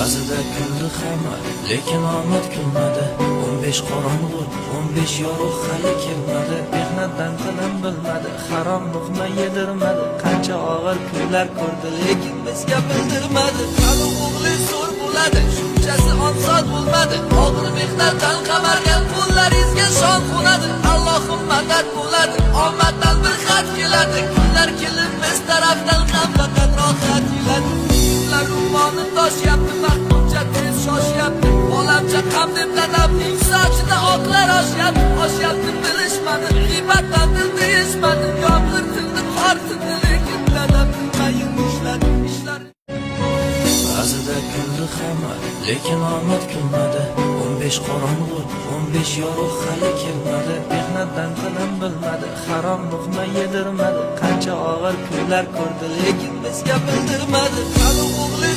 Ba'zida kuldi hamma, lekin omad kulmadi. 15 qorong'u, 15 yorug' hali kelmadi. Mehnatdan tilim bilmadi, harom luqma yedirmadi. Qancha og'ir kunlar ko'rdi, lekin bizga bildirmadi. Hali o'g'li zo'r bo'ladi, shunchasi onsod bo'lmadi. Og'ir mehnatdan qamargan qo'llaringizga shon qo'nadi. Allohim madad bo'ladi, omaddan bir xat keladi. Kunlar kelib biz tarafdan ham faqat rohat keladi. Yuzlar umoni toshyapti, vaqt buncha tez shoshyapti. Olamcha qam deb dadamning sochida oqlar oshyapti bilishmadi. G'iybatdan dil deyishmadi. Yomg'ir tilni qor tilni, lekin dadam bilmayin ishladi. Ba'zida kuldi hamma, lekin omad kulmadi. 15 qorong'u, 15 yorug' hali kelmadi. Mehnatdan tilim bilmadi, harom luqma yedirmadi. Qancha og'ir kunlar ko'rdi, lekin bizga bildirmadi. Hali o'g'li